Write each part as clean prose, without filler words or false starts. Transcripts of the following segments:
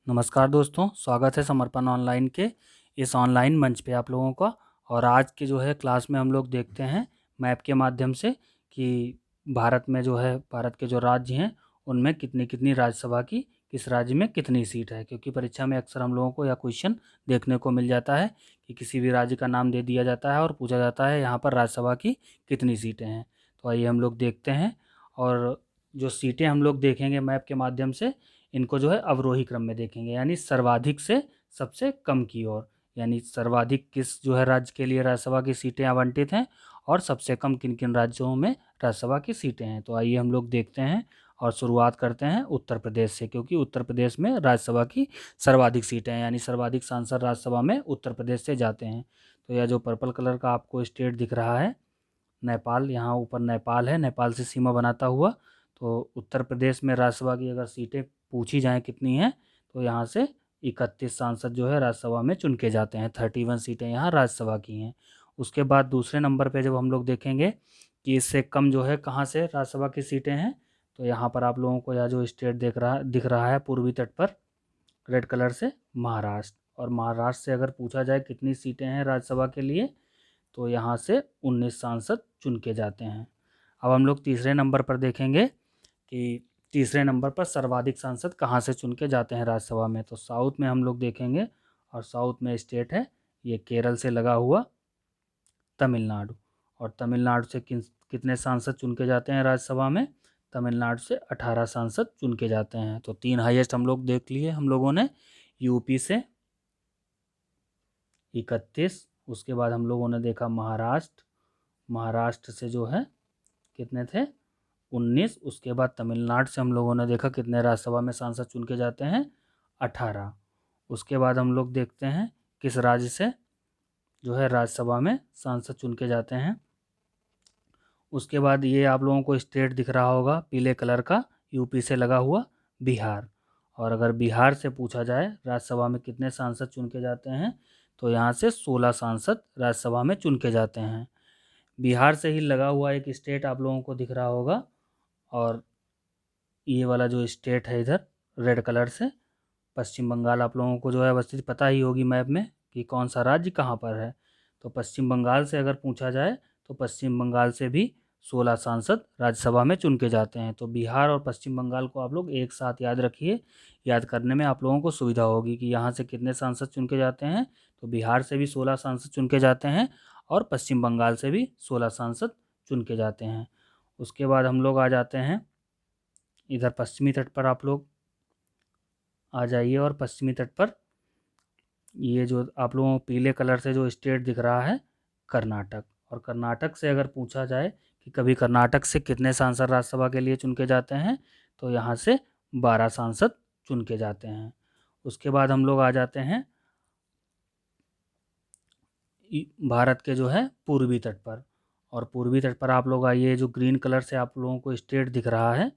नमस्कार दोस्तों, स्वागत है समर्पण ऑनलाइन के इस ऑनलाइन मंच पे आप लोगों का। और आज के जो है क्लास में हम लोग देखते हैं मैप के माध्यम से कि भारत में जो है भारत के जो राज्य हैं उनमें कितनी कितनी राज्यसभा की किस राज्य में कितनी सीट है। क्योंकि परीक्षा में अक्सर हम लोगों को यह क्वेश्चन देखने को मिल जाता है कि किसी भी राज्य का नाम दे दिया जाता है और पूछा जाता है यहाँ पर राज्यसभा की कितनी सीटें हैं। तो आइए हम लोग देखते हैं। और जो सीटें हम लोग देखेंगे मैप के माध्यम से, इनको जो है अवरोही क्रम में देखेंगे, यानी सर्वाधिक से सबसे कम की ओर। यानी सर्वाधिक किस जो है राज्य के लिए राज्यसभा की सीटें आवंटित हैं और सबसे कम किन किन राज्यों में राज्यसभा की सीटें हैं। तो आइए हम लोग देखते हैं और शुरुआत करते हैं उत्तर प्रदेश से, क्योंकि उत्तर प्रदेश में राज्यसभा की सर्वाधिक सीटें हैं, यानी सर्वाधिक सांसद राज्यसभा में उत्तर प्रदेश से जाते हैं। तो यह जो पर्पल कलर का आपको स्टेट दिख रहा है नेपाल, यहाँ ऊपर नेपाल है, नेपाल से सीमा बनाता हुआ। तो उत्तर प्रदेश में राज्यसभा की अगर सीटें पूछी जाएं कितनी हैं, तो यहाँ से 31 सांसद जो है राज्यसभा में चुन के जाते हैं। 31 सीटें यहाँ राज्यसभा की हैं। उसके बाद दूसरे नंबर पे जब हम लोग देखेंगे कि इससे कम जो है कहाँ से राज्यसभा की सीटें हैं, तो यहाँ पर आप लोगों को यह जो स्टेट दिख रहा है पूर्वी तट पर रेड कलर से, महाराष्ट्र। और महाराष्ट्र से अगर पूछा जाए कितनी सीटें हैं राज्यसभा के लिए, तो यहाँ से 19 सांसद चुन के जाते हैं। अब हम लोग तीसरे नंबर पर देखेंगे कि तीसरे नंबर पर सर्वाधिक सांसद कहाँ से चुन के जाते हैं राज्यसभा में। तो साउथ में हम लोग देखेंगे, और साउथ में स्टेट है ये केरल से लगा हुआ तमिलनाडु। और तमिलनाडु से कितने सांसद चुन के जाते हैं राज्यसभा में? तमिलनाडु से 18 सांसद चुन के जाते हैं। तो 3 हाईएस्ट हम लोग देख लिए हम लोगों ने। यूपी से 31, उसके बाद हम लोगों ने देखा महाराष्ट्र, महाराष्ट्र से जो है कितने थे? 19। उसके बाद तमिलनाडु से हम लोगों ने देखा कितने राज्यसभा में सांसद चुन के जाते हैं? 18। उसके बाद हम लोग देखते हैं किस राज्य से जो है राज्यसभा में सांसद चुन के जाते हैं। उसके बाद ये आप लोगों को स्टेट दिख रहा होगा पीले कलर का, यूपी से लगा हुआ बिहार। और अगर बिहार से पूछा जाए राज्यसभा में कितने सांसद चुन के जाते हैं, तो यहाँ से 16 सांसद राज्यसभा में चुन के जाते हैं। बिहार से ही लगा हुआ एक स्टेट आप लोगों को दिख रहा होगा, और ये वाला जो स्टेट है इधर रेड कलर से, पश्चिम बंगाल। आप लोगों को जो है अवस्थित पता ही होगी मैप में कि कौन सा राज्य कहाँ पर है। तो पश्चिम बंगाल से अगर पूछा जाए, तो पश्चिम बंगाल से भी 16 सांसद राज्यसभा में चुन के जाते हैं। तो बिहार और पश्चिम बंगाल को आप लोग एक साथ याद रखिए, याद करने में आप लोगों को सुविधा होगी कि यहाँ से कितने सांसद चुन के जाते हैं। तो बिहार से भी 16 सांसद चुन के जाते हैं और पश्चिम बंगाल से भी 16 सांसद चुन के जाते हैं। उसके बाद हम लोग आ जाते हैं इधर पश्चिमी तट पर। आप लोग आ जाइए, और पश्चिमी तट पर ये जो आप लोगों को पीले कलर से जो स्टेट दिख रहा है कर्नाटक। और कर्नाटक से अगर पूछा जाए कि कभी कर्नाटक से कितने सांसद राज्यसभा के लिए चुन के जाते हैं, तो यहाँ से 12 सांसद चुन के जाते हैं। उसके बाद हम लोग आ जाते हैं भारत के जो है पूर्वी तट पर। और पूर्वी तट पर आप लोग आइए, जो ग्रीन कलर से आप लोगों को स्टेट दिख रहा है,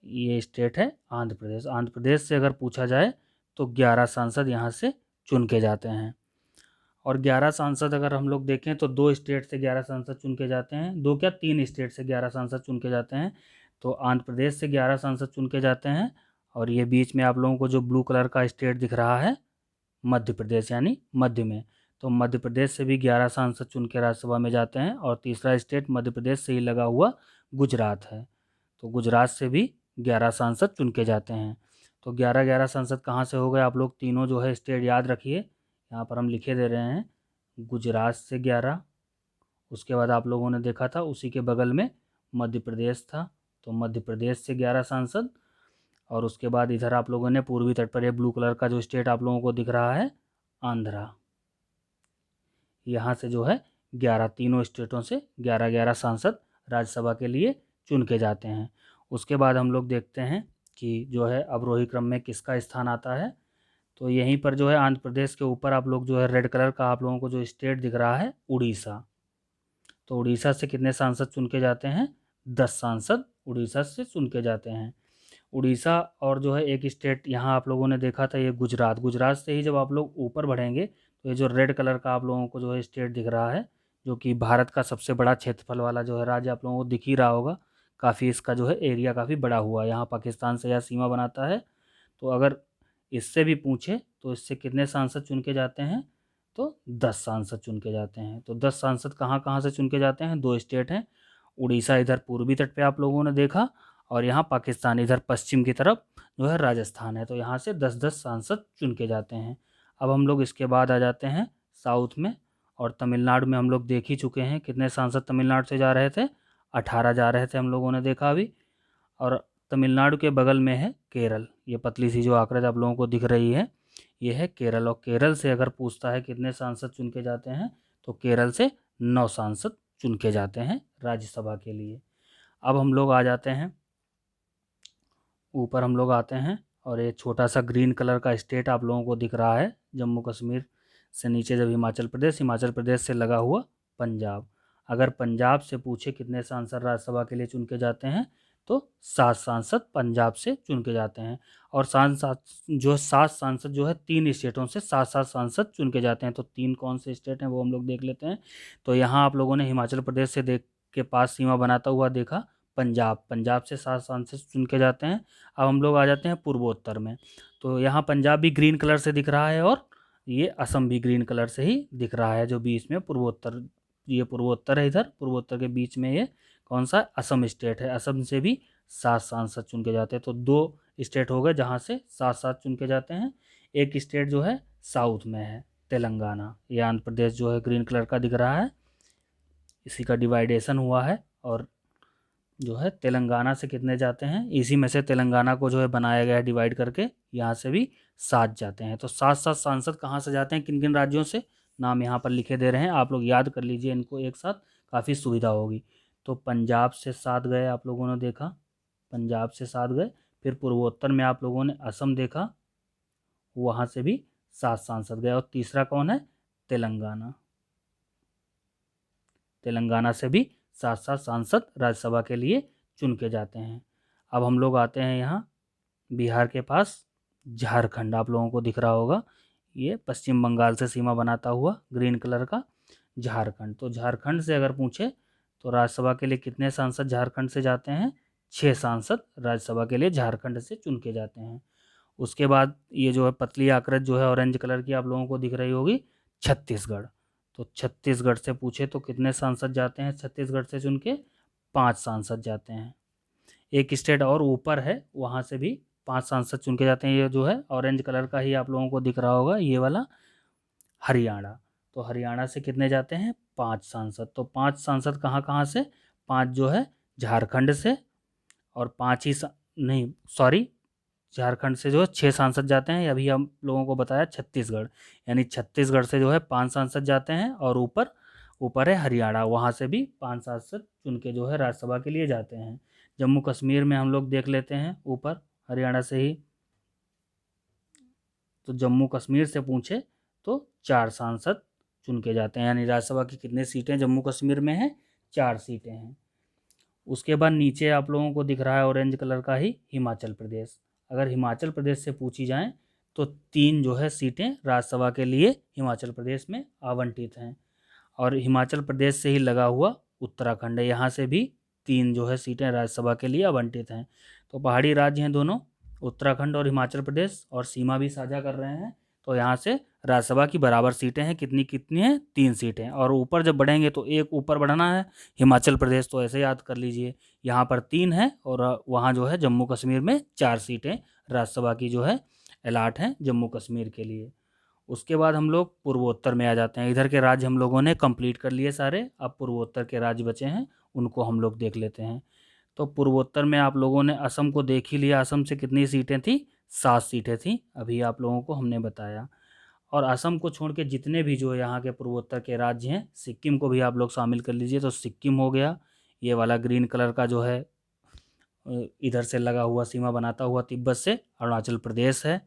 ये स्टेट है आंध्र प्रदेश। आंध्र प्रदेश से अगर पूछा जाए तो 11 सांसद यहाँ से चुन के जाते हैं। और 11 सांसद अगर हम लोग देखें तो 2 स्टेट से 11 सांसद चुन के जाते हैं, 2 क्या 3 स्टेट से 11 सांसद चुन के जाते हैं। तो आंध्र प्रदेश से 11 सांसद चुन के जाते हैं, और ये बीच में आप लोगों को जो ब्लू कलर का स्टेट दिख रहा है मध्य प्रदेश, यानी मध्य में। तो मध्य प्रदेश से भी 11 सांसद चुन के राज्यसभा में जाते हैं। और तीसरा स्टेट मध्य प्रदेश से ही लगा हुआ गुजरात है, तो गुजरात से भी 11 सांसद चुन के जाते हैं। तो 11-11 सांसद कहाँ से हो गए? आप लोग तीनों जो है स्टेट याद रखिए, यहाँ पर हम लिखे दे रहे हैं। गुजरात से 11, उसके बाद आप लोगों ने देखा था उसी के बगल में मध्य प्रदेश था, तो मध्य प्रदेश से 11 सांसद। और उसके बाद इधर आप लोगों ने पूर्वी तट पर ये ब्लू कलर का जो स्टेट आप लोगों को दिख रहा है आंध्रा, यहाँ से जो है 11, तीनों स्टेटों से 11-11 सांसद राज्यसभा के लिए चुन के जाते हैं। उसके बाद हम लोग देखते हैं कि जो है अवरोही क्रम में किसका स्थान आता है। तो यहीं पर जो है आंध्र प्रदेश के ऊपर आप लोग जो है रेड कलर का आप लोगों को जो स्टेट दिख रहा है उड़ीसा। तो उड़ीसा से कितने सांसद चुन के जाते हैं? 10 सांसद उड़ीसा से चुन के जाते हैं। उड़ीसा और जो है एक स्टेट यहाँ आप लोगों ने देखा था ये गुजरात। गुजरात से ही जब आप लोग ऊपर बढ़ेंगे, तो ये जो रेड कलर का आप लोगों को जो है स्टेट दिख रहा है, जो कि भारत का सबसे बड़ा क्षेत्रफल वाला जो है राज्य आप लोगों को दिख ही रहा होगा। काफ़ी इसका जो है एरिया काफ़ी बड़ा हुआ है, यहाँ पाकिस्तान से यह सीमा बनाता है। तो अगर इससे भी पूछे तो इससे कितने सांसद चुन के जाते हैं, तो 10 सांसद चुन के जाते हैं। तो 10 सांसद कहाँ कहाँ से चुन के जाते हैं, 2 स्टेट हैं, उड़ीसा इधर पूर्वी तट पे आप लोगों ने देखा, और यहाँ पाकिस्तान इधर पश्चिम की तरफ जो है राजस्थान है। तो यहाँ से 10-10 सांसद चुन के जाते हैं। अब हम लोग इसके बाद आ जाते हैं साउथ में, और तमिलनाडु में हम लोग देख ही चुके हैं कितने सांसद तमिलनाडु से जा रहे थे, 18 जा रहे थे हम लोगों ने देखा अभी। और तमिलनाडु के बगल में है केरल, ये पतली सी जो आकृति आप लोगों को दिख रही है ये है केरल। और केरल से अगर पूछता है कितने सांसद चुन के जाते हैं, तो केरल से 9 सांसद चुन के जाते हैं राज्यसभा के लिए। अब हम लोग आ जाते हैं ऊपर, हम लोग आते हैं, और ये छोटा सा ग्रीन कलर का स्टेट आप लोगों को दिख रहा है, जम्मू कश्मीर से नीचे जब हिमाचल प्रदेश, हिमाचल प्रदेश से लगा हुआ पंजाब। अगर पंजाब से पूछे कितने सांसद राज्यसभा के लिए चुन के जाते हैं, तो 7 सांसद पंजाब से चुन के जाते हैं। और सांसद जो 7 सांसद जो है 3 स्टेटों से 7-7 सांसद चुन के जाते हैं। तो 3 कौन से स्टेट हैं वो हम लोग देख लेते हैं। तो यहाँ आप लोगों ने हिमाचल प्रदेश से देख के पास सीमा बनाता हुआ देखा पंजाब, पंजाब से 7 सांसद चुन के जाते हैं। अब हम लोग आ जाते हैं पूर्वोत्तर में, तो यहाँ पंजाब भी ग्रीन कलर से दिख रहा है, और ये असम भी ग्रीन कलर से ही दिख रहा है, जो बीच में पूर्वोत्तर, ये पूर्वोत्तर है, इधर पूर्वोत्तर के बीच में ये कौन सा असम स्टेट है। असम से भी 7 सांसद चुन के जाते हैं। तो 2 स्टेट हो गए जहाँ से 7-7 चुन के जाते हैं। एक स्टेट जो है साउथ में है तेलंगाना, ये आंध्र प्रदेश जो है ग्रीन कलर का दिख रहा है, इसी का डिवाइडेशन हुआ है। और जो है तेलंगाना से कितने जाते हैं, इसी में से तेलंगाना को जो है बनाया गया है डिवाइड करके, यहाँ से भी 7 जाते हैं। तो 7-7 सांसद कहाँ से जाते हैं, किन किन राज्यों से, नाम यहाँ पर लिखे दे रहे हैं, आप लोग याद कर लीजिए इनको एक साथ, काफ़ी सुविधा होगी। तो पंजाब से 7 गए आप लोगों ने देखा, पंजाब से 7 गए। फिर पूर्वोत्तर में आप लोगों ने असम देखा, वहाँ से भी 7 सांसद गए। और तीसरा कौन है, तेलंगाना, तेलंगाना से भी 7-7 सांसद राज्यसभा के लिए चुन के जाते हैं। अब हम लोग आते हैं यहाँ बिहार के पास, झारखंड आप लोगों को दिख रहा होगा, ये पश्चिम बंगाल से सीमा बनाता हुआ ग्रीन कलर का झारखंड। तो झारखंड से अगर पूछे तो राज्यसभा के लिए कितने सांसद झारखंड से जाते हैं, 6 सांसद राज्यसभा के लिए झारखंड से चुन के जाते हैं। उसके बाद ये जो है पतली आकृति जो है ऑरेंज कलर की आप लोगों को दिख रही होगी, छत्तीसगढ़। तो छत्तीसगढ़ से पूछे तो कितने सांसद जाते हैं छत्तीसगढ़ से चुन के, 5 सांसद जाते हैं। एक स्टेट और ऊपर है, वहाँ से भी 5 सांसद चुन के जाते हैं। ये जो है ऑरेंज कलर का ही आप लोगों को दिख रहा होगा, ये वाला हरियाणा। तो हरियाणा से कितने जाते हैं, 5 सांसद। तो 5 सांसद कहाँ कहाँ से, 5 जो है झारखंड से, और 5 ही नहीं सॉरी, झारखंड से जो है 6 सांसद जाते हैं, अभी हम लोगों को बताया छत्तीसगढ़, यानी छत्तीसगढ़ से जो है 5 सांसद जाते हैं। और ऊपर ऊपर है हरियाणा, वहाँ से भी 5 सांसद चुन के जो है राज्यसभा के लिए जाते हैं। जम्मू कश्मीर में हम लोग देख लेते हैं ऊपर हरियाणा से ही, तो जम्मू कश्मीर से पूछे तो 4 सांसद चुन के जाते हैं, यानी राज्यसभा की कितने सीटें जम्मू कश्मीर में हैं, 4 सीटें हैं। उसके बाद नीचे आप लोगों को दिख रहा है ऑरेंज कलर का ही हिमाचल प्रदेश। अगर हिमाचल प्रदेश से पूछी जाएँ तो 3 जो है सीटें राज्यसभा के लिए हिमाचल प्रदेश में आवंटित हैं। और हिमाचल प्रदेश से ही लगा हुआ उत्तराखंड है, यहाँ से भी 3 जो है सीटें राज्यसभा के लिए आवंटित हैं। तो पहाड़ी राज्य हैं दोनों, उत्तराखंड और हिमाचल प्रदेश, और सीमा भी साझा कर रहे हैं। तो यहाँ से राज्यसभा की बराबर सीटें हैं, कितनी कितनी हैं, 3 सीटें। और ऊपर जब बढ़ेंगे तो एक ऊपर बढ़ना है हिमाचल प्रदेश, तो ऐसे याद कर लीजिए, यहाँ पर 3 है, और वहाँ जो है जम्मू कश्मीर में 4 सीटें राज्यसभा की जो है अलाट हैं जम्मू कश्मीर के लिए। उसके बाद हम लोग पूर्वोत्तर में आ जाते हैं। इधर के राज्य हम लोगों ने कंप्लीट कर लिए सारे, अब पूर्वोत्तर के राज्य बचे हैं, उनको हम लोग देख लेते हैं। तो पूर्वोत्तर में आप लोगों ने असम को देख ही लिया, असम से कितनी सीटें थी, 7 सीटें थी, अभी आप लोगों को हमने बताया। और असम को छोड़ के जितने भी जो यहाँ के पूर्वोत्तर के राज्य हैं, सिक्किम को भी आप लोग शामिल कर लीजिए। तो सिक्किम हो गया, ये वाला ग्रीन कलर का जो है इधर से लगा हुआ सीमा बनाता हुआ तिब्बत से अरुणाचल प्रदेश है।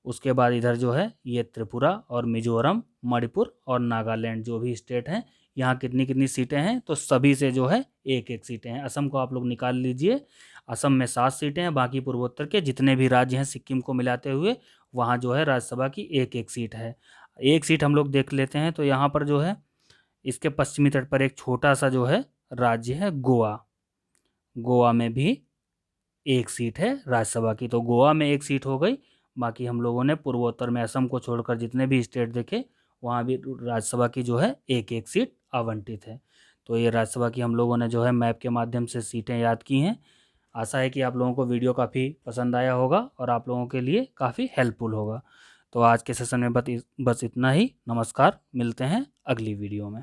उसके बाद इधर जो है ये त्रिपुरा और मिजोरम, मणिपुर और नागालैंड जो भी स्टेट हैं, यहाँ कितनी कितनी सीटें हैं, तो सभी से जो है 1-1 सीटें हैं। असम को आप लोग निकाल लीजिए, असम में 7 सीटें हैं, बाकी पूर्वोत्तर के जितने भी राज्य हैं सिक्किम को मिलाते हुए, वहाँ जो है राज्यसभा की 1-1 सीट है। एक सीट हम लोग देख लेते हैं, तो यहाँ पर जो है इसके पश्चिमी तट पर एक छोटा सा जो है राज्य है गोवा, गोवा में भी 1 सीट है राज्यसभा की। तो गोवा में 1 सीट हो गई, बाकी हम लोगों ने पूर्वोत्तर में असम को छोड़कर जितने भी स्टेट देखे वहाँ भी राज्यसभा की जो है एक एक सीट आवंटित है। तो ये राज्यसभा की हम लोगों ने जो है मैप के माध्यम से सीटें याद की हैं। आशा है कि आप लोगों को वीडियो काफ़ी पसंद आया होगा और आप लोगों के लिए काफ़ी हेल्पफुल होगा। तो आज के सेशन में बस इतना ही। नमस्कार, मिलते हैं अगली वीडियो में।